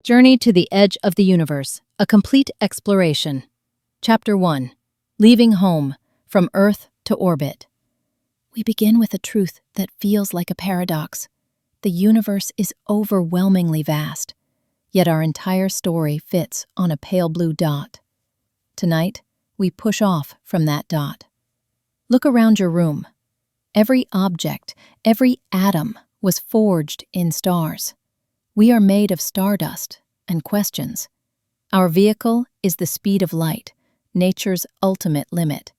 Journey to the Edge of the Universe, a complete exploration. Chapter 1. Leaving Home, from Earth to Orbit. We begin with a truth that feels like a paradox. The universe is overwhelmingly vast, yet our entire story fits on a pale blue dot. Tonight, we push off from that dot. Look around your room. Every object, every atom was forged in stars. We are made of stardust and questions. Our vehicle is the speed of light, nature's ultimate limit.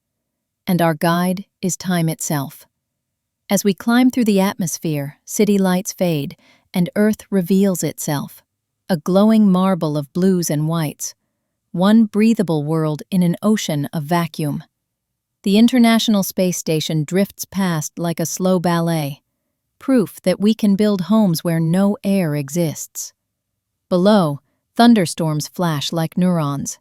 And our guide is time itself. As we climb through the atmosphere, city lights fade, and Earth reveals itself, a glowing marble of blues and whites, one breathable world in an ocean of vacuum. The International Space Station drifts past like a slow ballet, proof that we can build homes where no air exists. Below, thunderstorms flash like neurons.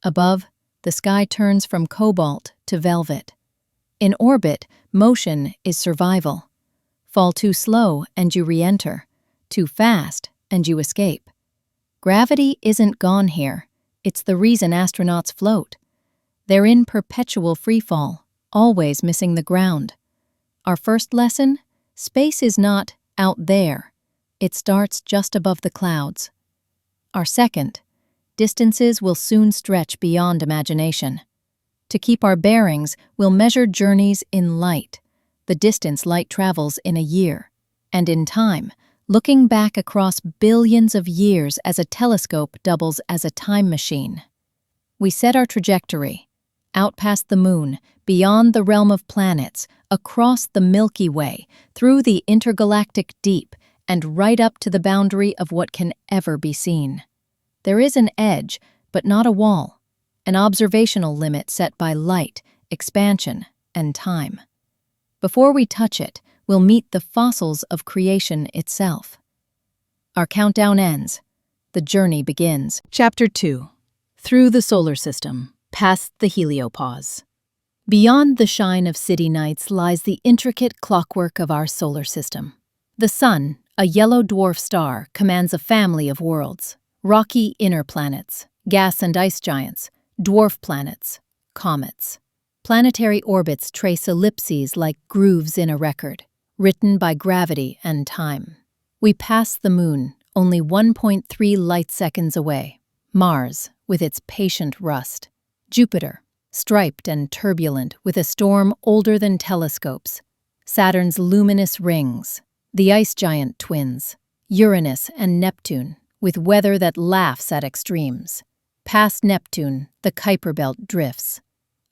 Above, the sky turns from cobalt to velvet. In orbit, motion is survival. Fall too slow and you re-enter. Too fast and you escape. Gravity isn't gone here. It's the reason astronauts float. They're in perpetual freefall, always missing the ground. Our first lesson? Space is not out there. It starts just above the clouds. Our second, distances will soon stretch beyond imagination. To keep our bearings, we'll measure journeys in light, the distance light travels in a year, and in time, looking back across billions of years as a telescope doubles as a time machine. We set our trajectory, out past the moon, beyond the realm of planets, across the Milky Way, through the intergalactic deep, and right up to the boundary of what can ever be seen. There is an edge, but not a wall, an observational limit set by light, expansion, and time. Before we touch it, we'll meet the fossils of creation itself. Our countdown ends. The journey begins. Chapter 2. Through the solar system, past the heliopause. Beyond the shine of city nights lies the intricate clockwork of our solar system. The Sun, a yellow dwarf star, commands a family of worlds. Rocky inner planets, gas and ice giants, dwarf planets, comets. Planetary orbits trace ellipses like grooves in a record, written by gravity and time. We pass the Moon, only 1.3 light-seconds away. Mars, with its patient rust. Jupiter, striped and turbulent with a storm older than telescopes. Saturn's luminous rings. The ice giant twins. Uranus and Neptune, with weather that laughs at extremes. Past Neptune, the Kuiper Belt drifts.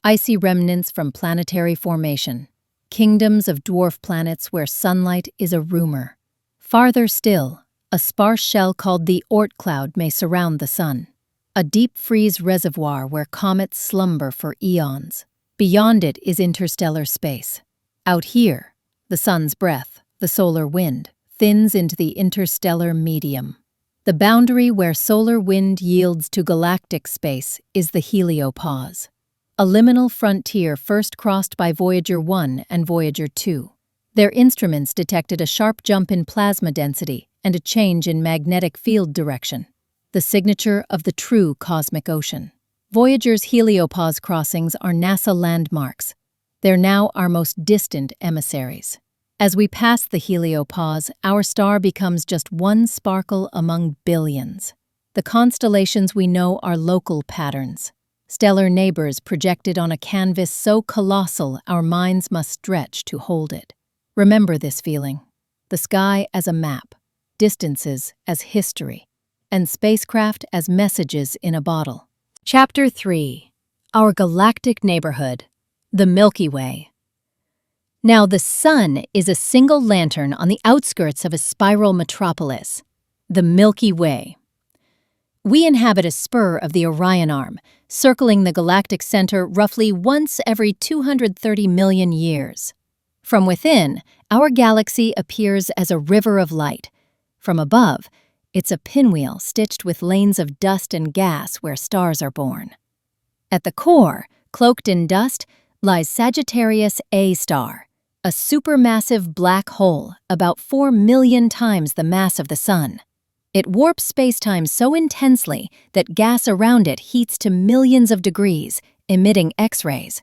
Icy remnants from planetary formation. Kingdoms of dwarf planets where sunlight is a rumor. Farther still, a sparse shell called the Oort cloud may surround the Sun. A deep freeze reservoir where comets slumber for eons. Beyond it is interstellar space. Out here, the Sun's breath, the solar wind, thins into the interstellar medium. The boundary where solar wind yields to galactic space is the heliopause, a liminal frontier first crossed by Voyager 1 and Voyager 2. Their instruments detected a sharp jump in plasma density and a change in magnetic field direction, the signature of the true cosmic ocean. Voyager's heliopause crossings are NASA landmarks. They're now our most distant emissaries. As we pass the heliopause, our star becomes just one sparkle among billions. The constellations we know are local patterns, stellar neighbors projected on a canvas so colossal our minds must stretch to hold it. Remember this feeling: the sky as a map, distances as history, and spacecraft as messages in a bottle. Chapter 3. Our Galactic Neighborhood, the Milky Way. Now, the Sun is a single lantern on the outskirts of a spiral metropolis, the Milky Way. We inhabit a spur of the Orion Arm, circling the galactic center roughly once every 230 million years. From within, our galaxy appears as a river of light. From above, it's a pinwheel stitched with lanes of dust and gas where stars are born. At the core, cloaked in dust, lies Sagittarius A star, a supermassive black hole about 4 million times the mass of the Sun. It warps spacetime so intensely that gas around it heats to millions of degrees, emitting X-rays.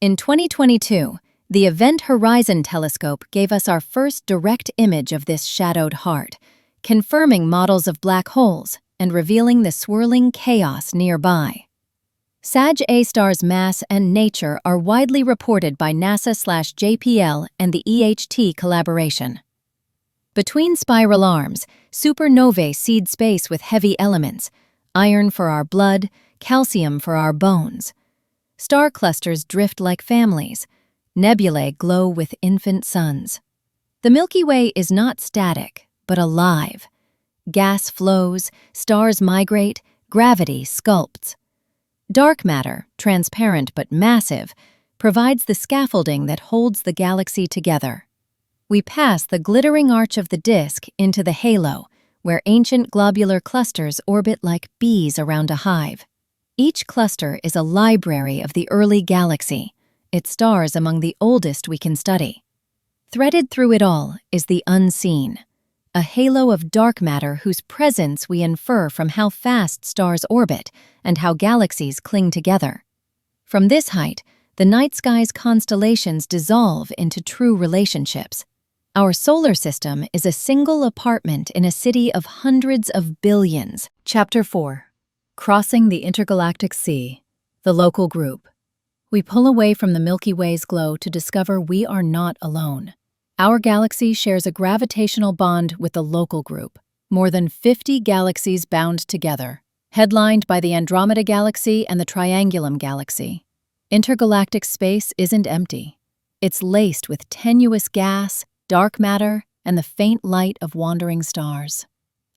In 2022, the Event Horizon Telescope gave us our first direct image of this shadowed heart, confirming models of black holes and revealing the swirling chaos nearby. Sag A star's mass and nature are widely reported by NASA/JPL and the EHT collaboration. Between spiral arms, supernovae seed space with heavy elements, iron for our blood, calcium for our bones. Star clusters drift like families. Nebulae glow with infant suns. The Milky Way is not static, but alive. Gas flows, stars migrate, gravity sculpts. Dark matter, transparent but massive, provides the scaffolding that holds the galaxy together. We pass the glittering arch of the disk into the halo, where ancient globular clusters orbit like bees around a hive. Each cluster is a library of the early galaxy, its stars among the oldest we can study. Threaded through it all is the unseen, a halo of dark matter whose presence we infer from how fast stars orbit and how galaxies cling together. From this height, the night sky's constellations dissolve into true relationships. Our solar system is a single apartment in a city of hundreds of billions. Chapter 4. Crossing the Intergalactic Sea, the local group. We pull away from the Milky Way's glow to discover we are not alone. Our galaxy shares a gravitational bond with the local group, more than 50 galaxies bound together, headlined by the Andromeda Galaxy and the Triangulum Galaxy. Intergalactic space isn't empty. It's laced with tenuous gas, dark matter, and the faint light of wandering stars.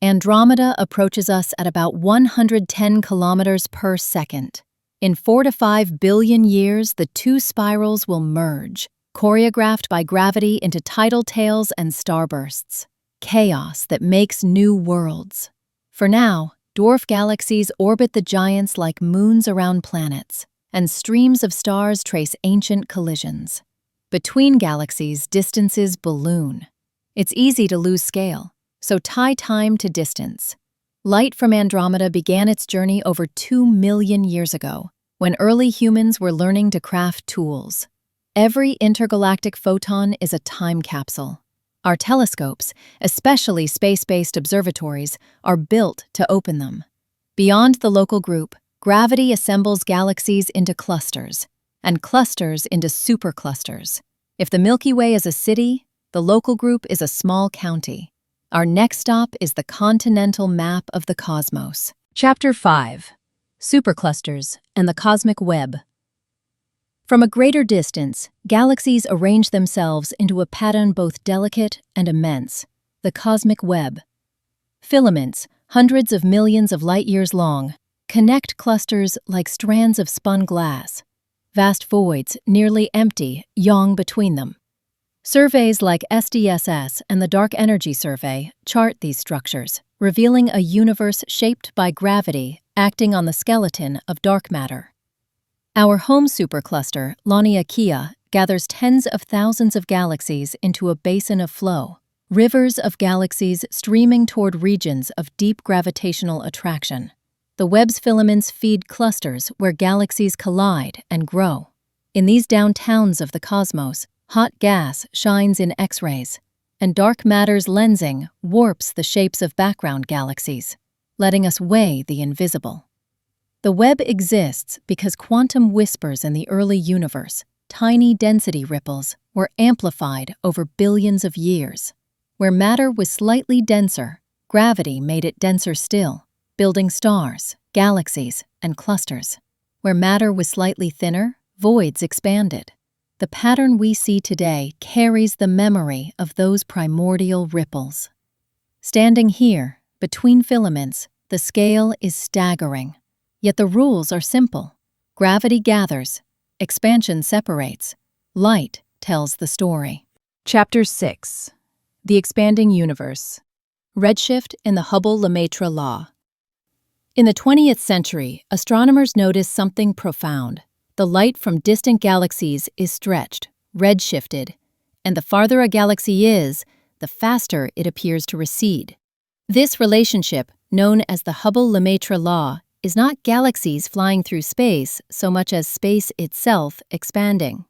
Andromeda approaches us at about 110 kilometers per second. In 4 to 5 billion years, the two spirals will merge, choreographed by gravity into tidal tails and starbursts. Chaos that makes new worlds. For now, dwarf galaxies orbit the giants like moons around planets, and streams of stars trace ancient collisions. Between galaxies, distances balloon. It's easy to lose scale, so tie time to distance. Light from Andromeda began its journey over 2 million years ago, when early humans were learning to craft tools. Every intergalactic photon is a time capsule. Our telescopes, especially space-based observatories, are built to open them. Beyond the local group, gravity assembles galaxies into clusters, and clusters into superclusters. If the Milky Way is a city, the local group is a small county. Our next stop is the continental map of the cosmos. Chapter 5. Superclusters and the Cosmic Web. From a greater distance, galaxies arrange themselves into a pattern both delicate and immense, the cosmic web. Filaments, hundreds of millions of light-years long, connect clusters like strands of spun glass. Vast voids, nearly empty, yawn between them. Surveys like SDSS and the Dark Energy Survey chart these structures, revealing a universe shaped by gravity acting on the skeleton of dark matter. Our home supercluster, Laniakea, gathers tens of thousands of galaxies into a basin of flow, rivers of galaxies streaming toward regions of deep gravitational attraction. The Webb's filaments feed clusters where galaxies collide and grow. In these downtowns of the cosmos, hot gas shines in X-rays, and dark matter's lensing warps the shapes of background galaxies, letting us weigh the invisible. The Webb exists because quantum whispers in the early universe, tiny density ripples, were amplified over billions of years. Where matter was slightly denser, gravity made it denser still, building stars, galaxies, and clusters. Where matter was slightly thinner, voids expanded. The pattern we see today carries the memory of those primordial ripples. Standing here, between filaments, the scale is staggering. Yet the rules are simple. Gravity gathers, expansion separates, light tells the story. Chapter 6. The Expanding Universe. Redshift and the Hubble-Lemaitre Law. In the 20th century, astronomers noticed something profound. The light from distant galaxies is stretched, redshifted, and the farther a galaxy is, the faster it appears to recede. This relationship, known as the Hubble-Lemaitre law, is not galaxies flying through space so much as space itself expanding.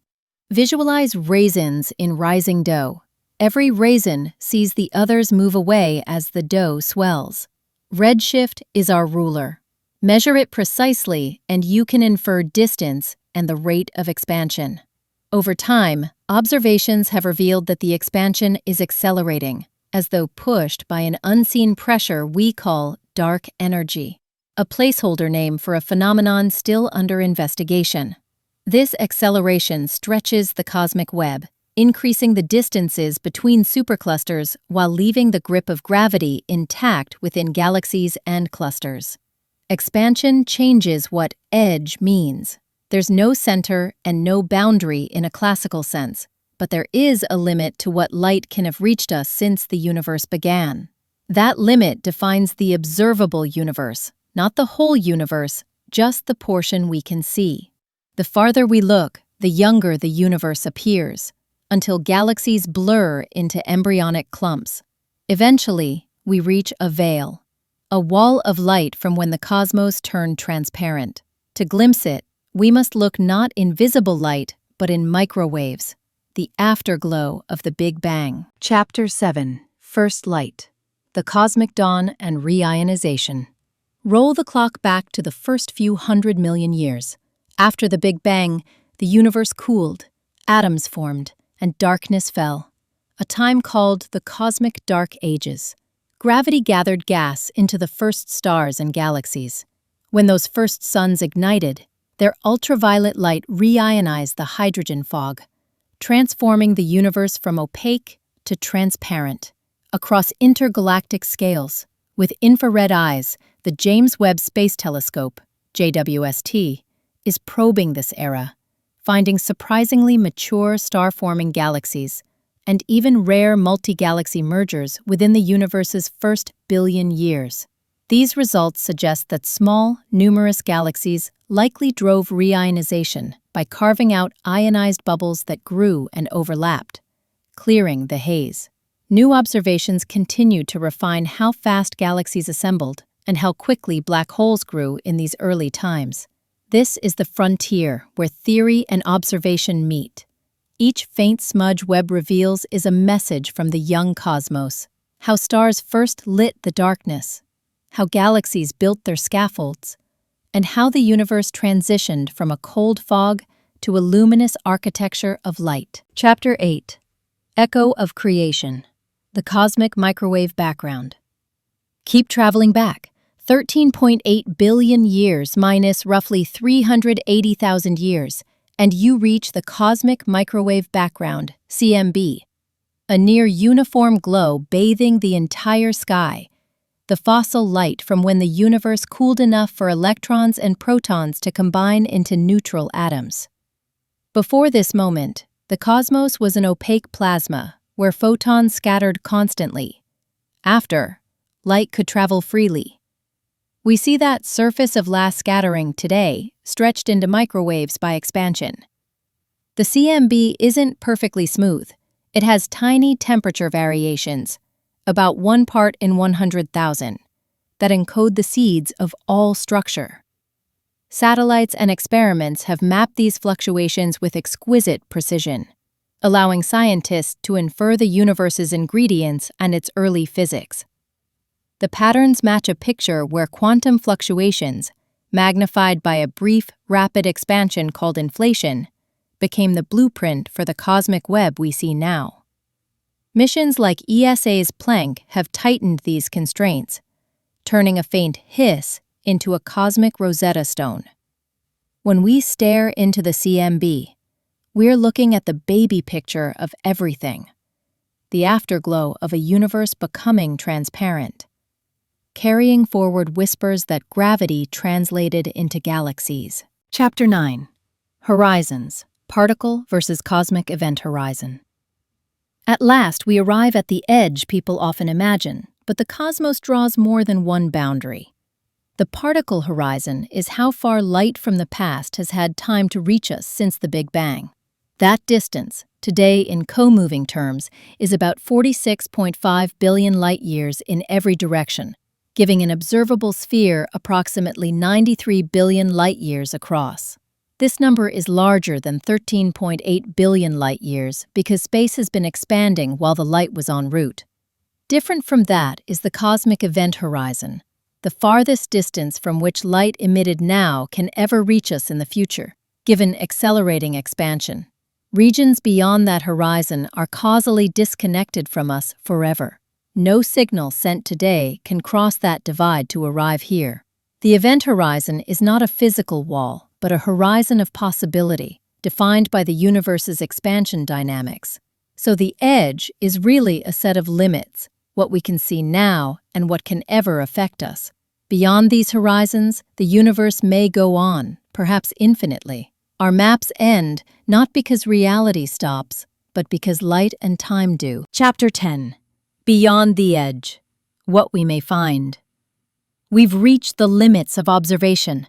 Visualize raisins in rising dough. Every raisin sees the others move away as the dough swells. Redshift is our ruler. Measure it precisely and you can infer distance and the rate of expansion. Over time, observations have revealed that the expansion is accelerating, as though pushed by an unseen pressure we call dark energy, a placeholder name for a phenomenon still under investigation. This acceleration stretches the cosmic web, increasing the distances between superclusters while leaving the grip of gravity intact within galaxies and clusters. Expansion changes what edge means. There's no center and no boundary in a classical sense, but there is a limit to what light can have reached us since the universe began. That limit defines the observable universe, not the whole universe, just the portion we can see. The farther we look, the younger the universe appears, until galaxies blur into embryonic clumps. Eventually, we reach a veil, a wall of light from when the cosmos turned transparent. To glimpse it, we must look not in visible light, but in microwaves, the afterglow of the Big Bang. Chapter 7: First Light. The Cosmic Dawn and Reionization. Roll the clock back to the first few 100 million years. After the Big Bang, the universe cooled, atoms formed, and darkness fell. A time called the Cosmic Dark Ages. Gravity gathered gas into the first stars and galaxies. When those first suns ignited, their ultraviolet light reionized the hydrogen fog, transforming the universe from opaque to transparent. Across intergalactic scales, with infrared eyes, the James Webb Space Telescope, JWST, is probing this era, finding surprisingly mature star-forming galaxies and even rare multi-galaxy mergers within the universe's first billion years. These results suggest that small, numerous galaxies likely drove reionization by carving out ionized bubbles that grew and overlapped, clearing the haze. New observations continue to refine how fast galaxies assembled and how quickly black holes grew in these early times. This is the frontier where theory and observation meet. Each faint smudge Webb reveals is a message from the young cosmos, how stars first lit the darkness, how galaxies built their scaffolds, and how the universe transitioned from a cold fog to a luminous architecture of light. Chapter 8: Echo of Creation. The Cosmic Microwave Background. Keep traveling back, 13.8 billion years minus roughly 380,000 years, and you reach the Cosmic Microwave Background, CMB, a near-uniform glow bathing the entire sky, the fossil light from when the universe cooled enough for electrons and protons to combine into neutral atoms. Before this moment, the cosmos was an opaque plasma where photons scattered constantly. After, light could travel freely. We see that surface of last scattering today stretched into microwaves by expansion. The CMB isn't perfectly smooth. It has tiny temperature variations, about 1 part in 100,000, that encode the seeds of all structure. Satellites and experiments have mapped these fluctuations with exquisite precision, allowing scientists to infer the universe's ingredients and its early physics. The patterns match a picture where quantum fluctuations, magnified by a brief, rapid expansion called inflation, became the blueprint for the cosmic web we see now. Missions like ESA's Planck have tightened these constraints, turning a faint hiss into a cosmic Rosetta Stone. When we stare into the CMB, we're looking at the baby picture of everything, the afterglow of a universe becoming transparent, carrying forward whispers that gravity translated into galaxies. Chapter 9: Horizons, Particle versus Cosmic Event Horizon. At last, we arrive at the edge people often imagine, but the cosmos draws more than one boundary. The particle horizon is how far light from the past has had time to reach us since the Big Bang. That distance, today in co-moving terms, is about 46.5 billion light-years in every direction, giving an observable sphere approximately 93 billion light-years across. This number is larger than 13.8 billion light-years because space has been expanding while the light was en route. Different from that is the cosmic event horizon, the farthest distance from which light emitted now can ever reach us in the future, given accelerating expansion. Regions beyond that horizon are causally disconnected from us forever. No signal sent today can cross that divide to arrive here. The event horizon is not a physical wall, but a horizon of possibility, defined by the universe's expansion dynamics. So the edge is really a set of limits, what we can see now and what can ever affect us. Beyond these horizons, the universe may go on, perhaps infinitely. Our maps end not because reality stops, but because light and time do. Chapter 10. Beyond the Edge. What we may find. We've reached the limits of observation.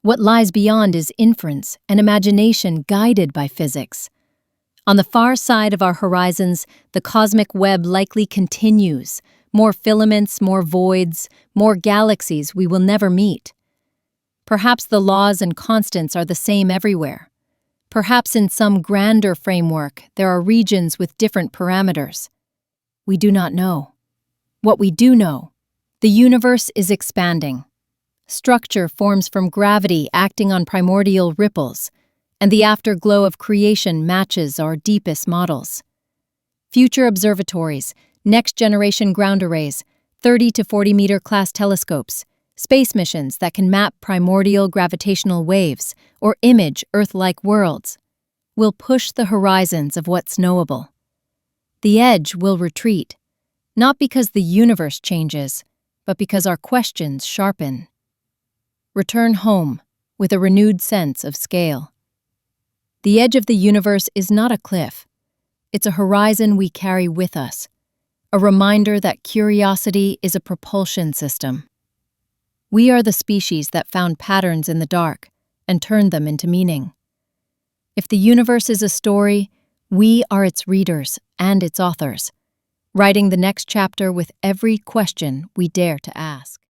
What lies beyond is inference and imagination guided by physics. On the far side of our horizons, the cosmic web likely continues. More filaments, more voids, more galaxies we will never meet. Perhaps the laws and constants are the same everywhere. Perhaps in some grander framework there are regions with different parameters. We do not know. What we do know, the universe is expanding. Structure forms from gravity acting on primordial ripples, and the afterglow of creation matches our deepest models. Future observatories, next-generation ground arrays, 30 to 40-meter class telescopes, space missions that can map primordial gravitational waves or image Earth-like worlds, will push the horizons of what's knowable. The edge will retreat, not because the universe changes, but because our questions sharpen. Return home with a renewed sense of scale. The edge of the universe is not a cliff. It's a horizon we carry with us, a reminder that curiosity is a propulsion system. We are the species that found patterns in the dark and turned them into meaning. If the universe is a story, we are its readers and its authors, writing the next chapter with every question we dare to ask.